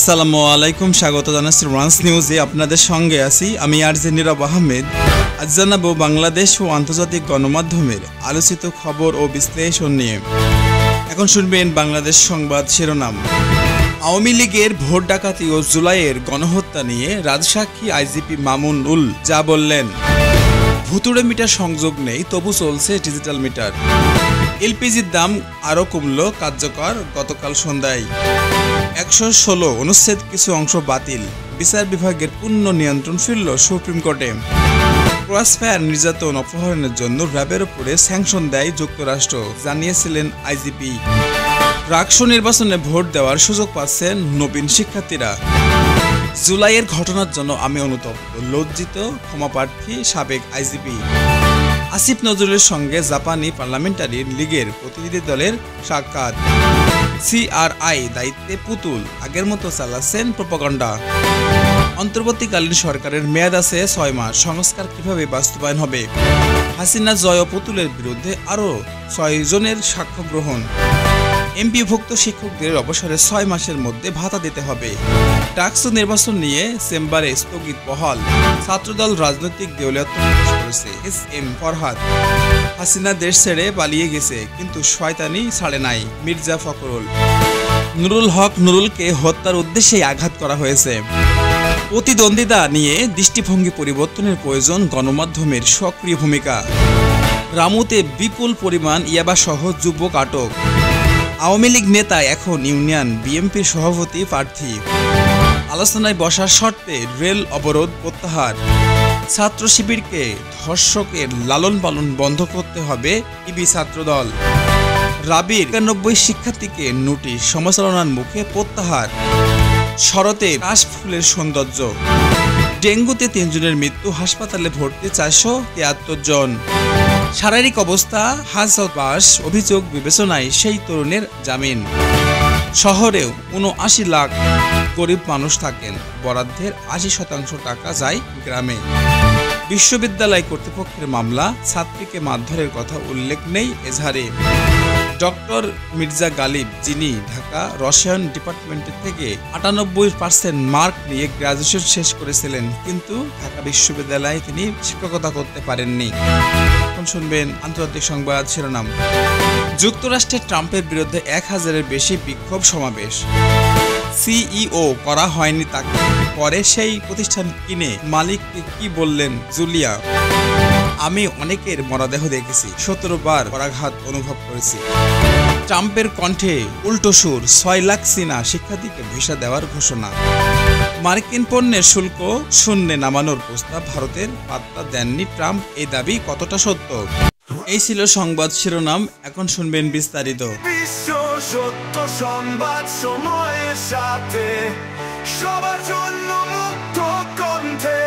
আসসালামু আলাইকুম, স্বাগত জানাচ্ছি রান্স নিউজে। আপনাদের সঙ্গে আছি আমি আরজে নীরব আহমেদ। আজ জানাবো বাংলাদেশ ও আন্তর্জাতিক গণমাধ্যমের আলোচিত খবর ও বিশ্লেষণ নিয়ে। এখন শুনবেন বাংলাদেশ সংবাদ শিরোনাম। আওয়ামী লীগের ভোট ডাকাতি ও জুলাইয়ের গণহত্যা নিয়ে রাজসাক্ষী আইজিপি মামুনুল যা বললেন। ভুতুড়ে মিটার সংযোগ নেই, তবু চলছে ডিজিটাল মিটার। এলপিজির দাম আরও কমল কার্যকর গতকাল সন্ধ্যায়। 116 অনুচ্ছেদ কিছু অংশ বাতিল, বিচার বিভাগের পূর্ণ নিয়ন্ত্রণ ফিরল সুপ্রিম কোর্টে। ক্রসফায়ার নির্যাতন অপহরণের জন্য র্যাবের উপরে স্যাংশন দেয় যুক্তরাষ্ট্র, জানিয়েছিলেন আইজিপি। রাষ্ট্র নির্বাচনে ভোট দেওয়ার সুযোগ পাচ্ছেন নবীন শিক্ষার্থীরা। জুলাইয়ের ঘটনার জন্য আমি অনুতপ্ত, লজ্জিত, ক্ষমাপ্রার্থী সাবেক আইজিপি। আসিফ নজরুলের সঙ্গে জাপানি পার্লামেন্টারি লীগের প্রতিনিধি দলের সাক্ষাৎ। সিআরআই দায়িত্বে পুতুল, আগের মতো চালাচ্ছেন প্রোপাগান্ডা। অন্তর্বর্তীকালীন সরকারের মেয়াদ আছে 6 মাস, সংস্কার কিভাবে বাস্তবায়ন হবে? হাসিনা জয় ও পুতুলের বিরুদ্ধে আরও 6 জনের সাক্ষ্য গ্রহণ। এমপিভুক্ত শিক্ষকদের অবসরে 6 মাসের মধ্যে ভাতা দিতে হবে। ডাকসু নির্বাচন নিয়ে চেম্বারে স্থগিত বহাল, ছাত্রদল রাজনৈতিক দেউলিয়াত্ব প্রকাশ করেছে। এস.এম. ফরহাদ। হাসিনা দেশ ছেড়ে পালিয়ে গেছে, কিন্তু শয়তানি ছাড়ে নাই, মির্জা ফখরুল। নুরুল হক নুরুলকে হত্যার উদ্দেশ্যেই আঘাত করা হয়েছে। প্রতিদ্বন্দ্বিতা নিয়ে দৃষ্টিভঙ্গি পরিবর্তনের প্রয়োজন, গণমাধ্যমের সক্রিয় ভূমিকা। রামুতে বিপুল পরিমাণ ইয়াবাসহ যুবক আটক। আওয়ামী লীগ নেতা এখন ইউনিয়ন বিএনপির সভাপতি প্রার্থী। আলোচনায় বসার শর্তে রেল অবরোধ প্রত্যাহার। ছাত্র শিবিরকে ধর্ষকের লালন পালন বন্ধ করতে হবে, ইবি ছাত্রদল। রাবির 91 শিক্ষার্থীকে নোটিশ, সমালোচনার মুখে প্রত্যাহার। শরতে কাশফুলের সৌন্দর্য। ডেঙ্গুতে 3 জনের মৃত্যু, হাসপাতালে ভর্তি 473 জন। শারীরিক অবস্থা হাজবাস, অভিযোগ বিবেচনায় সেই তরুণের জামিন। শহরেও 79 লাখ গরিব মানুষ থাকেন, বরাদ্দের 80% টাকা যায় গ্রামে। বিশ্ববিদ্যালয় কর্তৃপক্ষের মামলা, ছাত্রীকে মারধরের কথা উল্লেখ নেই এজাহারে। ডক্টর মির্জা গালিব, যিনি ঢাকা রসায়ন ডিপার্টমেন্ট থেকে 98% মার্ক নিয়ে গ্রাজুয়েশন শেষ করেছিলেন, কিন্তু ঢাকা বিশ্ববিদ্যালয়ে তিনি শিক্ষকতা করতে পারেননি। এখন শুনবেন আন্তর্জাতিক সংবাদ শিরোনাম। যুক্তরাষ্ট্রে ট্রাম্পের বিরুদ্ধে 1000-এর বেশি বিক্ষোভ সমাবেশ। সিইও করা হয়নি তাকে, পরে সেই প্রতিষ্ঠান কিনে মালিককে কি বললেন জুলিয়া। আমি অনেকের মরদেহ দেখেছি, 17 বার পরাঘাত অনুভব করেছি। ট্রাম্পের কণ্ঠে উল্টো সুর, 6 লাখ চীনা শিক্ষার্থীকে ভিসা দেওয়ার ঘোষণা। মার্কিন পণ্যের শুল্ক শূন্যে নামানোর প্রস্তাব ভারতের, পাত্তা দেননি ট্রাম্প, এই দাবি কতটা সত্য? এই ছিল সংবাদ শিরোনাম, এখন শুনবেন বিস্তারিত। বিশ্ব সত্য সংবাদ, সময়ের সাথে সবার জন্য মুক্ত কণ্ঠে।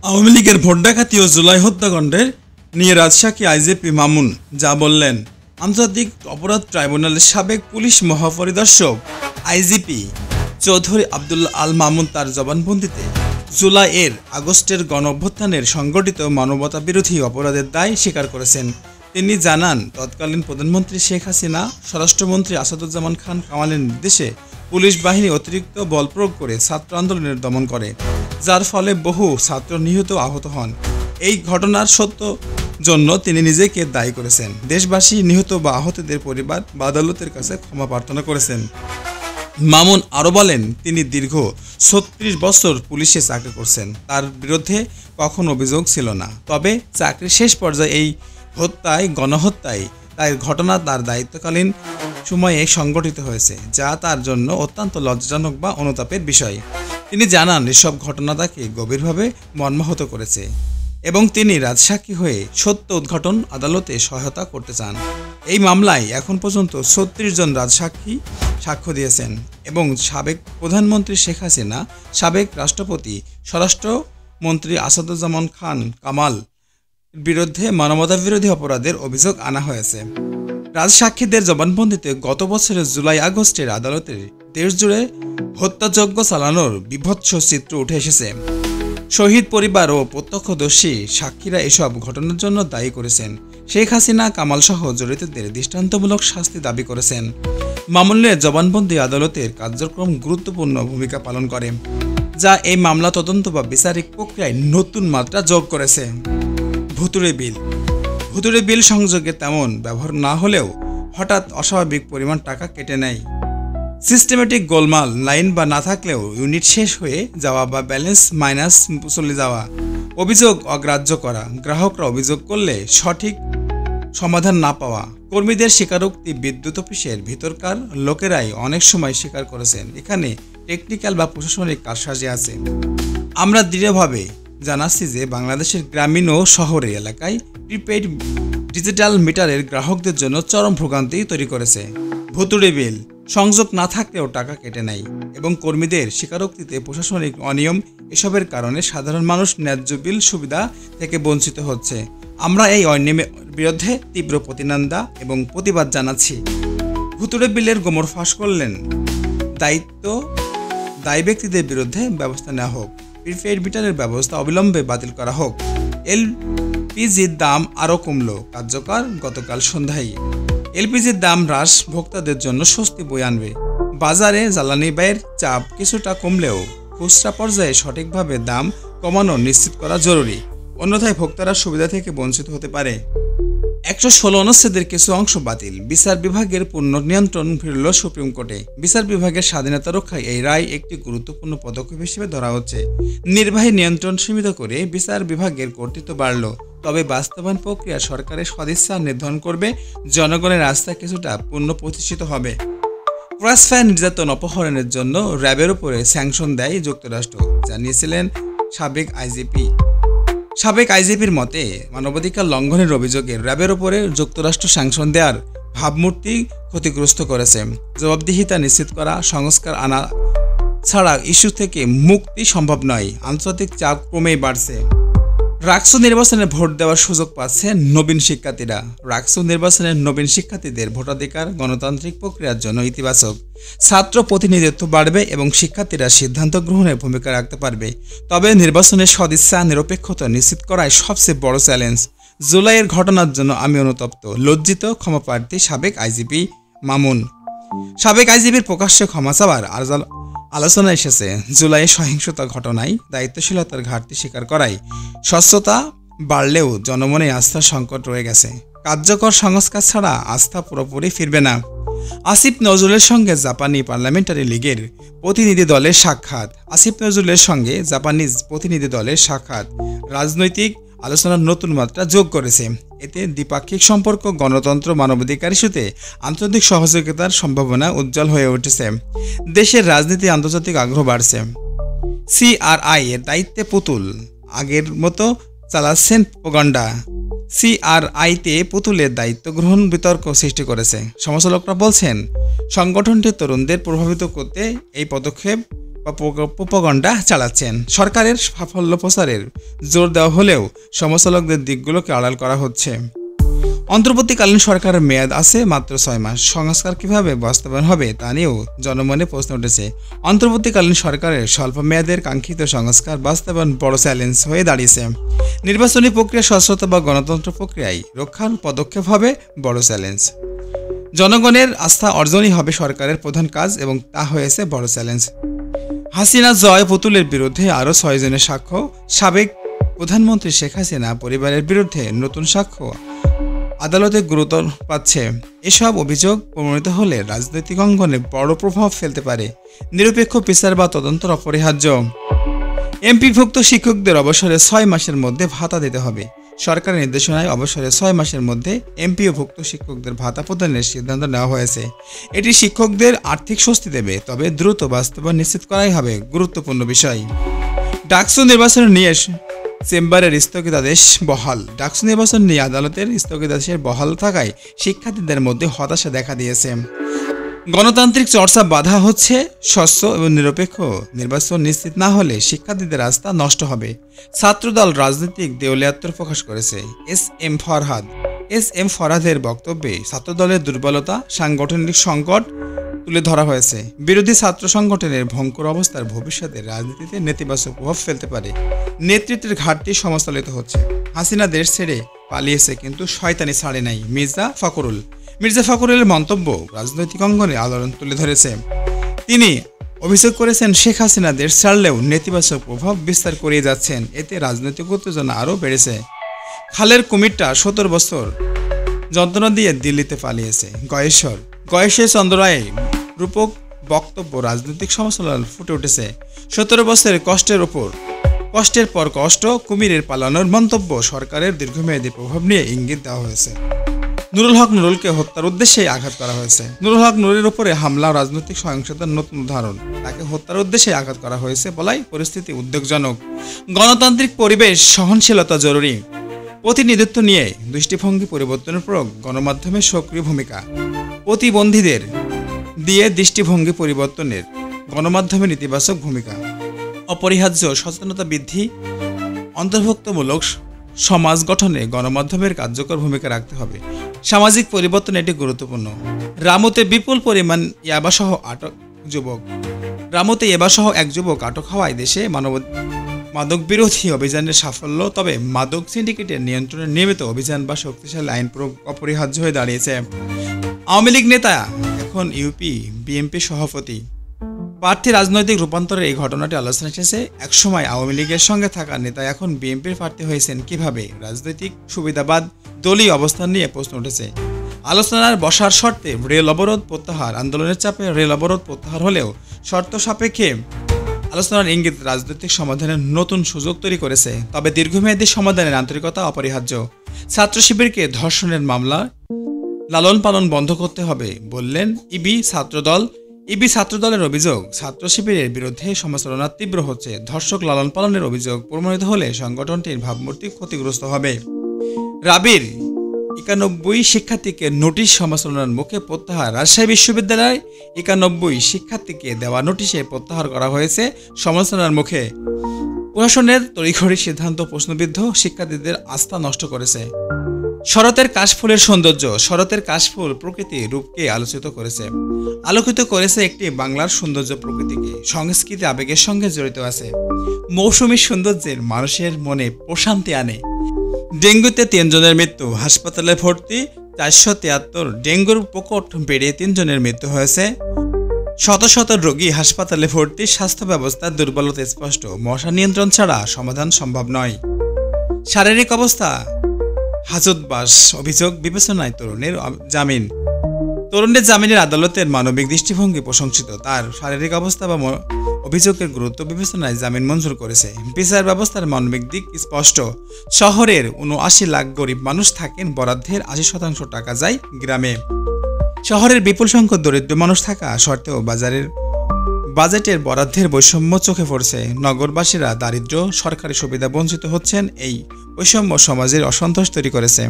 আওয়ামী লীগের ভোট ডাকাতি ও জুলাই হত্যাকাণ্ডের নিয়ে রাজসাক্ষী আইজিপি মামুন যা বললেন। আন্তর্জাতিক অপরাধ ট্রাইব্যুনালের সাবেক পুলিশ মহাপরিদর্শক আইজিপি চৌধুরী আব্দুল্লাহ আল মামুন তার জবানবন্দিতে জুলাই আগস্টের গণঅভ্যুত্থানের সংগঠিত মানবতাবিরোধী অপরাধের দায় স্বীকার করেছেন। তিনি জানান, তৎকালীন প্রধানমন্ত্রী শেখ হাসিনা, স্বরাষ্ট্রমন্ত্রী আসাদুজ্জামান খান কামালের নির্দেশে পুলিশ বাহিনী অতিরিক্ত বল প্রয়োগ করে ছাত্র আন্দোলনের দমন করে, যার ফলে বহু ছাত্র নিহত আহত হন। এই ঘটনার সত্য জন্য তিনি নিজেকে দায়ী করেছেন। দেশবাসী, নিহত বা আহতদের পরিবার বা আদালতের কাছে ক্ষমা প্রার্থনা করেছেন। মামুন আরও বলেন, তিনি দীর্ঘ 36 বছর পুলিশে চাকরি করছেন, তার বিরুদ্ধে কখনো অভিযোগ ছিল না। তবে চাকরির শেষ পর্যায়ে এই গণহত্যায় তার ঘটনা তার দায়িত্বকালীন সময়ে সংগঠিত হয়েছে, যা তার জন্য অত্যন্ত লজ্জাজনক বা অনুতাপের বিষয়। তিনি জানান, এসব ঘটনা তাকে গভীরভাবে মর্মাহত করেছে এবং তিনি রাজসাক্ষী হয়ে সত্য উদ্ঘাটন আদালতে সহায়তা করতে চান। এই মামলায় এখন পর্যন্ত 36 জন রাজসাক্ষী সাক্ষ্য দিয়েছেন এবং সাবেক প্রধানমন্ত্রী শেখ হাসিনা, সাবেক রাষ্ট্রপতি, স্বরাষ্ট্রমন্ত্রী আসাদুজ্জামান খান কামাল বিরুদ্ধে মানবতাবিরোধী অপরাধের অভিযোগ আনা হয়েছে। রাজসাক্ষীদের জবানবন্দিতে গত বছরের জুলাই আগস্টের আদালতের দেশজুড়ে হত্যাযজ্ঞ চালানোর বিভৎস চিত্র উঠে এসেছে। শহীদ পরিবার ও প্রত্যক্ষদর্শী সাক্ষীরা এসব ঘটনার জন্য দায়ী করেছেন। শেখ হাসিনা, কামাল সহ জড়িতদের দৃষ্টান্তমূলক শাস্তি দাবি করেছেন। মামুনের জবানবন্দি আদালতের কার্যক্রম গুরুত্বপূর্ণ ভূমিকা পালন করে, যা এই মামলা তদন্ত বা বিচারিক প্রক্রিয়ায় নতুন মাত্রা যোগ করেছে। ভুতুড়ে বিল সংযোগে তেমন ব্যবহার না হলেও হঠাৎ অস্বাভাবিক পরিমাণ টাকা কেটে নেয়। সিস্টেমেটিক গোলমাল লাইন বা না থাকলেও ইউনিট শেষ হয়ে যাওয়া বা ব্যালেন্স মাইনাস চলে যাওয়া, অভিযোগ অগ্রাহ্য করা, গ্রাহকরা অভিযোগ করলে সঠিক সমাধান না পাওয়া, কর্মীদের স্বীকারোক্তি বিদ্যুৎ অফিসের ভিতরকার লোকেরাই অনেক সময় স্বীকার করেছেন এখানে টেকনিক্যাল বা প্রশাসনিক কারসাজি আছে। আমরা দৃঢ়ভাবে জানাচ্ছি যে বাংলাদেশের গ্রামীণ ও শহরের এলাকায় প্রিপেইড ডিজিটাল মিটারের গ্রাহকদের জন্য চরম ভোগান্তি তৈরি করেছে। ভুতুড়ে বিল সংযোগ না থাকলেও টাকা কেটে নেয় এবং কর্মীদের স্বীকারোক্তিতে প্রশাসনিক অনিয়ম, এসবের কারণে সাধারণ মানুষ ন্যায্য বিল সুবিধা থেকে বঞ্চিত হচ্ছে। আমরা এই অনিয়মের বিরুদ্ধে তীব্র প্রতিনিন্দা এবং প্রতিবাদ জানাচ্ছি। ভুতুড়ে বিলের গোমর ফাঁস করলেন দায়ী ব্যক্তিদের বিরুদ্ধে ব্যবস্থা নেওয়া হোক। প্রিপেইড মিটারের ব্যবস্থা অবিলম্বে বাতিল করা হোক। এলপিজির দাম আরও কমল কার্যকর গতকাল সন্ধ্যায়। এলপিজির দাম হ্রাস ভোক্তাদের জন্য স্বস্তি বয়ে আনবে। বাজারে জ্বালানি ব্যয়ের চাপ কিছুটা কমলেও খুচরা পর্যায়ে সঠিকভাবে দাম কমানো নিশ্চিত করা জরুরি, অন্যথায় ভোক্তারা সুবিধা থেকে বঞ্চিত হতে পারে। 116 অনুচ্ছেদের কিছু অংশ বাতিল, বিচার বিভাগের পূর্ণ নিয়ন্ত্রণ ফিরল সুপ্রিম কোর্টে। বিচার বিভাগের স্বাধীনতা রক্ষায় এই রায় একটি গুরুত্বপূর্ণ পদক্ষেপ হিসেবে ধরা হচ্ছে। নির্বাহী নিয়ন্ত্রণ সীমিত করে বিচার বিভাগের কর্তৃত্ব বাড়ল, তবে বাস্তবায়ন প্রক্রিয়া সরকারের সদিচ্ছা নির্ধারণ করবে, জনগণের আস্থা কিছুটা পূর্ণ প্রতিষ্ঠিত হবে। ক্রসফায়ার নির্যাতন অপহরণের জন্য র্যাবের উপরে স্যাংশন দেয় যুক্তরাষ্ট্র, জানিয়েছিলেন সাবেক আইজিপির মতে মানবাধিকার লঙ্ঘনের অভিযোগে র্যাবের উপরে যুক্তরাষ্ট্র স্যাংশন দেওয়ার ভাবমূর্তি ক্ষতিগ্রস্ত করেছে। জবাবদিহিতা নিশ্চিত করা, সংস্কার আনা ছাড়া ইস্যু থেকে মুক্তি সম্ভব নয়। আন্তর্জাতিক চাপ ক্রমেই বাড়ছে। রাকসু নির্বাচনে ভোট দেওয়ার সুযোগ পাচ্ছে নবীন শিক্ষার্থীরা। রাকসু নির্বাচনে নবীন শিক্ষার্থীদের ভোটাধিকার গণতান্ত্রিক প্রক্রিয়ার জন্য ইতিবাচক। ছাত্র প্রতিনিধিত্ব বাড়বে এবং শিক্ষার্থীরা সিদ্ধান্ত গ্রহণে ভূমিকা রাখতে পারবে। তবে নির্বাচনের সদিচ্ছা নিরপেক্ষতা নিশ্চিত করাই সবচেয়ে বড় চ্যালেঞ্জ। জুলাইয়ের ঘটনার জন্য আমি অনুতপ্ত, লজ্জিত, ক্ষমাপ্রার্থী সাবেক আইজিপি মামুন। সাবেক আইজিপির প্রকাশ্যে ক্ষমা চাওয়ার আলোচনা এসেছে। জুলাইয়ে সহিংসতা ঘটনায় দায়িত্বশীলতার ঘাটতি স্বীকার করায় স্বচ্ছতা বাড়লেও জনমনে আস্থার সংকট রয়ে গেছে। কার্যকর সংস্কার ছাড়া আস্থা পুরোপুরি ফিরবে না। আসিফ নজরুলের সঙ্গে জাপানি পার্লামেন্টারি লীগের প্রতিনিধি দলের সাক্ষাৎ। আসিফ নজরুলের সঙ্গে জাপানিজ প্রতিনিধি দলের সাক্ষাৎ রাজনৈতিক আলোচনার নতুন মাত্রা যোগ করেছে। এতে দ্বিপাক্ষিক সম্পর্ক, গণতন্ত্র, মানবাধিকার ইস্যুতে আন্তর্জাতিক সহযোগিতার সম্ভাবনা উজ্জ্বল হয়ে উঠেছে। দেশের রাজনীতি আন্তর্জাতিক আগ্রহ বাড়ছে। সিআরআই এর দায়িত্বে পুতুল আগের মতো চালাচ্ছেন প্রোপাগান্ডা। সিআরআইতে পুতুলের দায়িত্ব গ্রহণ বিতর্ক সৃষ্টি করেছে। সমালোচকরা বলছেন সংগঠনটি তরুণদের প্রভাবিত করতে এই পদক্ষেপ বা প্রোপাগান্ডা চালাচ্ছেন। সরকারের সাফল্য প্রচারের জোর দেওয়া হলেও সমালোচকদের দিকগুলোকে আড়াল করা হচ্ছে। অন্তর্বর্তীকালীন সরকারের মেয়াদ আছে মাত্র 6 মাস। সংস্কার কিভাবে বাস্তবায়ন হবে তা নিয়েও জনমনে প্রশ্ন উঠেছে। অন্তর্বর্তীকালীন সরকারের স্বল্প মেয়াদের কাঙ্ক্ষিত সংস্কার বাস্তবায়ন বড় চ্যালেঞ্জ হয়ে দাঁড়িয়েছে। নির্বাচনী প্রক্রিয়া স্বচ্ছতা বা গণতন্ত্র প্রক্রিয়ায় রক্ষার পদক্ষেপ হবে বড় চ্যালেঞ্জ। জনগণের আস্থা অর্জনই হবে সরকারের প্রধান কাজ এবং তা হয়েছে বড় চ্যালেঞ্জ। হাসিনা জয় পুতুলের বিরুদ্ধে আরও 6 জনের সাক্ষ্য। সাবেক প্রধানমন্ত্রী শেখ হাসিনা পরিবারের বিরুদ্ধে নতুন সাক্ষ্য আদালতে গুরুত্ব পাচ্ছে। এসব অভিযোগ প্রমাণিত হলে রাজনৈতিক অঙ্গনে বড় প্রভাব ফেলতে পারে। নিরপেক্ষ বিচার বা তদন্ত অপরিহার্য। এমপিভুক্ত শিক্ষকদের অবসরে 6 মাসের মধ্যে ভাতা দিতে হবে। সরকারের নির্দেশনায় অবসরে 6 মাসের মধ্যে এমপিওভুক্ত শিক্ষকদের ভাতা প্রদানের সিদ্ধান্ত নেওয়া হয়েছে। এটি শিক্ষকদের আর্থিক স্বস্তি দেবে, তবে দ্রুত বাস্তবায়ন নিশ্চিত করাই হবে গুরুত্বপূর্ণ বিষয়। ডাকসু নির্বাচন নিয়ে চেম্বারের স্থগিতাদেশ বহাল। ডাকসু নির্বাচন নিয়ে আদালতের স্থগিতাদেশের বহাল থাকায় শিক্ষার্থীদের মধ্যে হতাশা দেখা দিয়েছে। গণতান্ত্রিক চর্চা বাধা হচ্ছে। স্বচ্ছ এবং নিরপেক্ষ নির্বাচন নিশ্চিত না হলে শিক্ষার্থীদের আস্থা নষ্ট হবে। ছাত্রদল রাজনৈতিক দেউলিয়াত্ব প্রকাশ করেছে। এস এম ফরহাদের বক্তব্যে ছাত্রদলের দুর্বলতা, সাংগঠনিক সংকট, তুলে ধরা হয়েছে। বিরোধী ছাত্র সংগঠনের ভয়ঙ্কর অবস্থার ভবিষ্যতে রাজনীতিতে নেতিবাচক প্রভাব ফেলতে পারে। নেতৃত্বের ঘাটতি সমালোচিত হচ্ছে। হাসিনা দেশ ছেড়ে পালিয়েছে, কিন্তু শয়তানি ছাড়ে নাই। মির্জা ফখরুলের মন্তব্য রাজনৈতিক অঙ্গনে আলোড়ন তুলে ধরেছে। তিনি অভিযোগ করেছেন, শেখ হাসিনা দেশ ছাড়লেও নেতিবাচক প্রভাব বিস্তার করিয়ে যাচ্ছেন। এতে রাজনৈতিক উত্তেজনা আরও বেড়েছে। খালের কুমিরটা 17 বছর যন্ত্রণা দিয়ে দিল্লিতে পালিয়েছে। গয়েশ্বর চন্দ্র রায়ের রূপক বক্তব্য রাজনৈতিক সমালোচনা ফুটে উঠেছে। 17 বছরের কষ্টের পর কষ্ট, কুমিরের পালানোর মন্তব্য সরকারের দীর্ঘমেয়াদী প্রভাব নিয়ে ইঙ্গিত দেওয়া হয়েছে। নুরুলকে হত্যার উদ্দেশ্যে আঘাত করা হয়েছে। নুরের উপরে হামলা রাজনৈতিক সহিংসতার নতুন উদাহরণ। তাকে হত্যার উদ্দেশ্যে আঘাত করা হয়েছে বলাই পরিস্থিতি উদ্বেগজনক। গণতান্ত্রিক পরিবেশ, সহনশীলতা জরুরি। প্রতিনিধিত্ব নিয়ে দৃষ্টিভঙ্গি পরিবর্তনের প্রয়োগ, গণমাধ্যমের সক্রিয় ভূমিকা। প্রতিবন্ধীদের দিয়ে দৃষ্টিভঙ্গি পরিবর্তনের গণমাধ্যমের নেতিবাচক ভূমিকা। অপরিহার্য সচেতনতা বৃদ্ধি, অন্তর্ভুক্তমূলক সমাজ গঠনে গণমাধ্যমের কার্যকর ভূমিকা রাখতে হবে। সামাজিক পরিবর্তন এটি গুরুত্বপূর্ণ। রামুতে বিপুল পরিমাণ ইয়াবাসহ এক যুবক আটক হওয়ায় দেশে মাদক বিরোধী অভিযানের সাফল্য। তবে মাদক সিন্ডিকেটের নিয়ন্ত্রণে নিয়মিত অভিযান বা শক্তিশালী আইন প্রয়োগ অপরিহার্য হয়ে দাঁড়িয়েছে। আওয়ামী লীগ নেতা এখন বিএনপি সভাপতি। প্রার্থী রাজনৈতিক রূপান্তরের এই ঘটনাটি আলোচনা এসেছে। একসময় আওয়ামী লীগের সঙ্গে থাকা নেতা এখন বিএনপির প্রার্থী হয়েছেন কিভাবে? রাজনৈতিক সুবিধাবাদ, দলীয় অবস্থান নিয়ে প্রশ্ন উঠেছে। আলোচনার বসার শর্তে রেল অবরোধ প্রত্যাহার। আন্দোলনের চাপে রেল অবরোধ প্রত্যাহার হলেও শর্ত সাপেক্ষে আলোচনার ইঙ্গিত রাজনৈতিক সমাধানের নতুন সুযোগ তৈরি করেছে। তবে দীর্ঘমেয়াদী সমাধানের আন্তরিকতা অপরিহার্য। ছাত্র শিবিরকে ধর্ষণের মামলা লালন পালন বন্ধ করতে হবে বললেন ইবি ছাত্রদলের অভিযোগ, ছাত্র শিবিরের বিরুদ্ধে সমালোচনা তীব্র হচ্ছে। ধর্ষক লালন পালনের অভিযোগ প্রমাণিত হলে সংগঠনটির ভাবমূর্তি ক্ষতিগ্রস্ত হবে। রাবির 91 শিক্ষার্থীকে নোটিশ, সমালোচনার মুখে প্রত্যাহার। রাজশাহী বিশ্ববিদ্যালয় 91 শিক্ষার্থীকে দেওয়া নোটিশে প্রত্যাহার করা হয়েছে সমালোচনার মুখে। প্রশাসনের তড়িঘড়ি সিদ্ধান্ত প্রশ্নবিদ্ধ, শিক্ষার্থীদের আস্থা নষ্ট করেছে। শরতের কাশফুলের সৌন্দর্য, শরতের কাশফুল প্রকৃতি রূপকে আলোকিত করেছে একটি বাংলার সৌন্দর্য প্রকৃতিকে সংস্কৃতি আবেগের সঙ্গে জড়িত আছে। মৌসুমী সৌন্দর্যের মানুষের মনে প্রশান্তি আনে। ডেঙ্গুতে 3 জনের মৃত্যু, হাসপাতালে ভর্তি 473। ডেঙ্গুর প্রকট বেড়ে 3 জনের মৃত্যু হয়েছে। শত রোগী হাসপাতালে ভর্তি, স্বাস্থ্য ব্যবস্থার দুর্বলতা স্পষ্ট। মশা নিয়ন্ত্রণ ছাড়া সমাধান সম্ভব নয়। শারীরিক অবস্থা হাজতবাস, অভিযোগ বিবেচনায় তরুণের জামিনের আদালতের মানবিক দৃষ্টিভঙ্গি প্রশংসিত। তার শারীরিক অবস্থা বা অভিযোগের গুরুত্ব বিবেচনায় জামিন মঞ্জুর করেছে। বিচার ব্যবস্থার মানবিক দিক স্পষ্ট। শহরের 79 লাখ গরিব মানুষ থাকেন, বরাদ্দের 80% টাকা যায় গ্রামে। শহরের বিপুল সংখ্যক দরিদ্র মানুষ থাকা সত্ত্বেও বাজেটের বরাদ্দের বৈষম্য চোখে পড়ছে। নগরবাসীরা দারিদ্র্য, সরকারি সুবিধা বঞ্চিত হচ্ছেন। এই বৈষম্য সমাজের অসন্তোষ তৈরি করেছে।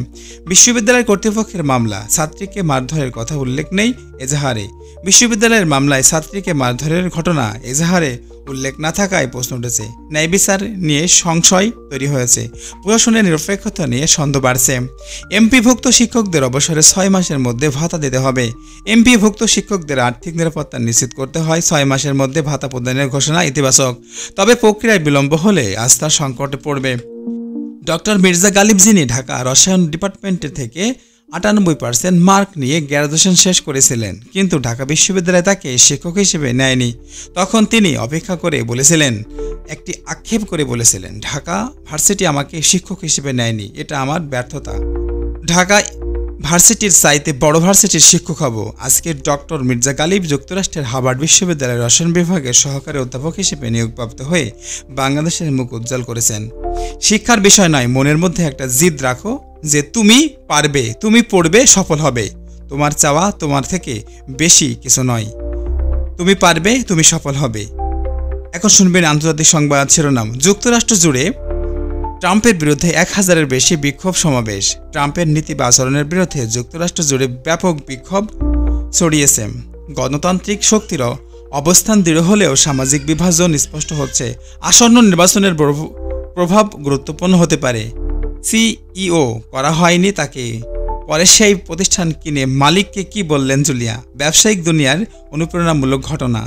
বিশ্ববিদ্যালয় কর্তৃপক্ষের মামলা, ছাত্রীকে মারধরের কথা উল্লেখ নেই এজাহারে। বিশ্ববিদ্যালয়ের মামলায় ছাত্রীকে মারধরের ঘটনা এজাহারে উল্লেখ না থাকায় প্রশ্ন উঠেছে। ন্যায় বিচার নিয়ে সংশয় তৈরি হয়েছে। প্রশাসনের নিরপেক্ষতা নিয়ে সন্দেহ বাড়ছে। এমপিভুক্ত শিক্ষকদের অবসরে 6 মাসের মধ্যে ভাতা দিতে হবে। এমপিভুক্ত শিক্ষকদের আর্থিক নিরাপত্তা নিশ্চিত করতে হয়। 6 মাসের মধ্যে ভাতা প্রদানের ঘোষণা ইতিবাচক, তবে প্রক্রিয়ায় বিলম্ব হলে আস্থার সংকটে পড়বে। ডক্টর মির্জা গালিব, যিনি ঢাকা রসায়ন ডিপার্টমেন্টের থেকে 98% মার্ক নিয়ে গ্র্যাজুয়েশন শেষ করেছিলেন, কিন্তু ঢাকা বিশ্ববিদ্যালয় তাকে শিক্ষক হিসেবে নেয়নি। তখন তিনি আক্ষেপ করে বলেছিলেন, ঢাকা ভার্সিটি আমাকে শিক্ষক হিসেবে নেয়নি, এটা আমার ব্যর্থতা। ঢাকা ভার্সিটির চাইতে বড় ভার্সিটির শিক্ষক হব। আজকে ডক্টর মির্জা গালিব যুক্তরাষ্ট্রের হার্ভার্ড বিশ্ববিদ্যালয়ের রসায়ন বিভাগের সহকারী অধ্যাপক হিসেবে নিয়োগপ্রাপ্ত হয়ে বাংলাদেশের মুখ উজ্জ্বল করেছেন। শিক্ষার বিষয় নয়, মনের মধ্যে একটা জিদ রাখো যে তুমি পারবে, তুমি পড়বে, সফল হবে। তোমার চাওয়া তোমার থেকে বেশি কিছু নয়। তুমি পারবে, তুমি সফল হবে। এখন শুনবেন আন্তর্জাতিক সংবাদ শিরোনাম। যুক্তরাষ্ট্র জুড়ে ট্রাম্পের বিরুদ্ধে 1000-এর বেশি বিক্ষোভ সমাবেশ। ট্রাম্পের নীতি বা আচরণের বিরুদ্ধে যুক্তরাষ্ট্র জুড়ে ব্যাপক বিক্ষোভ ছড়িয়েছে। গণতান্ত্রিক শক্তির অবস্থান দৃঢ় হলেও সামাজিক বিভাজন স্পষ্ট হচ্ছে। আসন্ন নির্বাচনের প্রভাব গুরুত্বপূর্ণ হতে পারে। সিইও করা হয়নি তাকে পরে সেই প্রতিষ্ঠান কিনে মালিককে কি বললেন জুলিয়া, ব্যবসায়িক দুনিয়ার অনুপ্রেরণামূলক ঘটনা।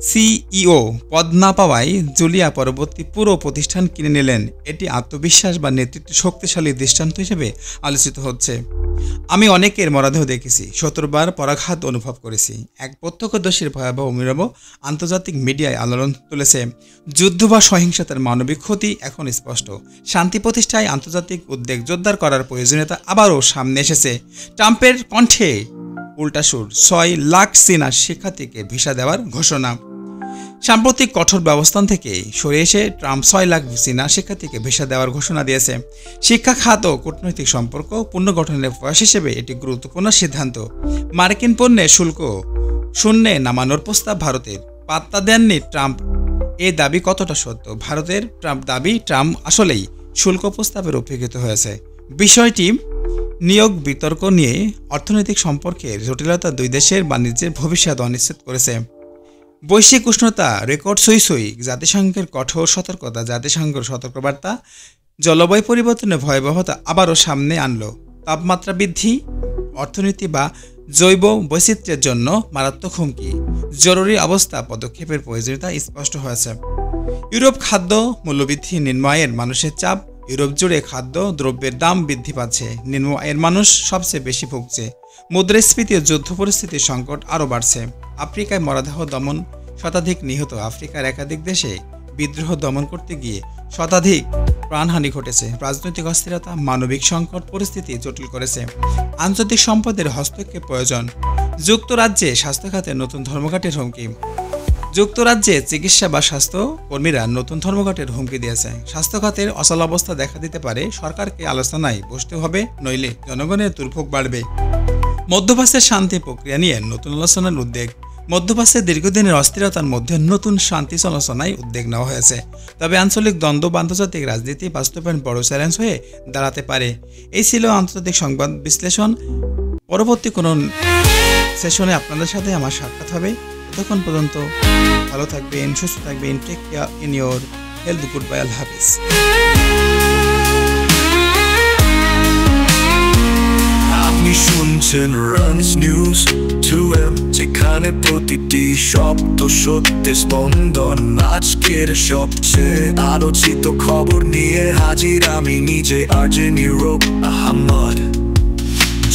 সিইও পদ না পাওয়ায় জুলিয়া পরবর্তী পুরো প্রতিষ্ঠান কিনে নিলেন। এটি আত্মবিশ্বাস বা নেতৃত্বের শক্তিশালী দৃষ্টান্ত হিসেবে আলোচিত হচ্ছে। আমি অনেকের মরদেহ দেখেছি, 17 বার পরাঘাত অনুভব করেছি। এক প্রত্যক্ষদর্শীর ভয়াবহ অভিনব আন্তর্জাতিক মিডিয়ায় আলোড়ন তুলেছে। যুদ্ধ বা সহিংসতার মানবিক ক্ষতি এখন স্পষ্ট। শান্তি প্রতিষ্ঠায় আন্তর্জাতিক উদ্যোগ জোরদার করার প্রয়োজনীয়তা আবারও সামনে এসেছে। ট্রাম্পের কণ্ঠে উল্টা সুর, 6 লাখ চীনা শিক্ষার্থীকে ভিসা দেওয়ার ঘোষণা। সাম্প্রতিক কঠোর ব্যবস্থান থেকে সরে এসে ট্রাম্প 6 লাখ চীনা শিক্ষার্থীকে ভিসা দেওয়ার ঘোষণা দিয়েছে। শিক্ষা খাত ও কূটনৈতিক সম্পর্ক পুনর্গঠনের প্রয়াস হিসেবে এটি গুরুত্বপূর্ণ সিদ্ধান্ত। মার্কিন পণ্যের শুল্ক শূন্যে নামানোর প্রস্তাব ভারতের, পাত্তা দেননি ট্রাম্প। এই দাবি কতটা সত্য? ভারতের দাবি ট্রাম্প আসলেই শুল্ক প্রস্তাবের উপেক্ষিত হয়েছে। বিষয়টি নিয়োগ বিতর্ক নিয়ে অর্থনৈতিক সম্পর্কের জটিলতা দুই দেশের বাণিজ্যের ভবিষ্যৎ অনিশ্চিত করেছে। বৈশ্বিক উষ্ণতা রেকর্ড ছুঁই, জাতিসংঘের কঠোর সতর্কতা, জাতিসংঘের সতর্কবার্তা জলবায়ু পরিবর্তনের ভয়াবহতা আবারও সামনে আনলো। তাপমাত্রা বৃদ্ধি অর্থনীতি বা জৈব বৈচিত্র্যের জন্য মারাত্মক হুমকি। জরুরি অবস্থা পদক্ষেপের প্রয়োজনীয়তা স্পষ্ট হয়েছে। ইউরোপ খাদ্য মূল্যবৃদ্ধি, নিম্ন আয়ের মানুষের চাপ। ইউরোপ জুড়ে খাদ্য দ্রব্যের দাম বৃদ্ধি পাচ্ছে। নিম্ন আয়ের মানুষ সবচেয়ে বেশি ভুগছে। মুদ্রাস্ফীতি ও যুদ্ধ পরিস্থিতির সংকট আরও বাড়ছে। আফ্রিকায় মরদেহ দমন, শতাধিক নিহত। আফ্রিকার একাধিক দেশে বিদ্রোহ দমন করতে গিয়ে শতাধিক প্রাণহানি ঘটেছে। রাজনৈতিক অস্থিরতা, মানবিক সংকট পরিস্থিতি জটিল করেছে। আন্তর্জাতিক সম্পদের হস্তক্ষেপ প্রয়োজন। যুক্তরাজ্যে স্বাস্থ্যখাতে নতুন ধর্মঘটের হুমকি। যুক্তরাজ্যে চিকিৎসা বা স্বাস্থ্য কর্মীরা নতুন ধর্মঘটের হুমকি দিয়েছে। স্বাস্থ্যখাতের অচলাবস্থা দেখা দিতে পারে। সরকারকে আলোচনায় বসতে হবে, নইলে জনগণের দুর্ভোগ বাড়বে। মধ্যপ্রাচ্যের শান্তি প্রক্রিয়া নিয়ে নতুন আলোচনার উদ্যোগ। মধ্যপ্রাচ্যের দীর্ঘদিনের অস্থিরতার মধ্যে নতুন শান্তি আলোচনায় উদ্যোগ নেওয়া হয়েছে। তবে আঞ্চলিক দ্বন্দ্ব বা আন্তর্জাতিক রাজনীতি বাস্তবায়ন বড় চ্যালেঞ্জ হয়ে দাঁড়াতে পারে। এই ছিল আন্তর্জাতিক সংবাদ বিশ্লেষণ। পরবর্তী কোনো সেশনে আপনাদের সাথে আমার সাক্ষাৎ হবে। ততক্ষণ পর্যন্ত ভালো থাকবেন, সুস্থ থাকবেন। Take care in your health. Good bye, আল্লাহ হাফিজ। আপনি শুনছেন রানস নিউজ 2M, যেখানে প্রতিটি শব্দ সত্যের স্পন্দন। আজকের সবচেয়ে আলোচিত খবর নিয়ে হাজির আমি নিজে, আরজে নীরব আহমদ।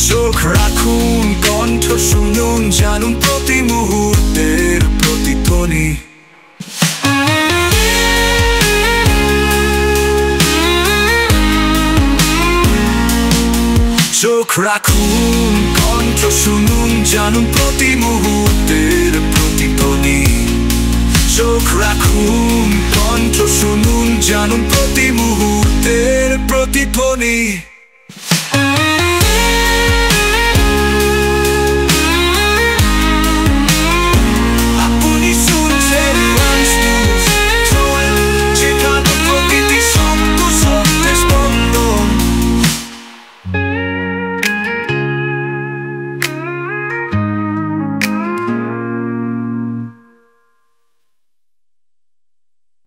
চোখ রাখুন, কণ্ঠ শুনুন, জানুন প্রতি মুহূর্তের প্রতিধ্বনি। চোখ রাখুন, কণ্ঠ শুনুন, জানুন প্রতি মুহূর্তের প্রতিধ্বনি। চোখ রাখুন, কণ্ঠ শুনুন, জানুন প্রতি মুহূর্তের প্রতিধ্বনি।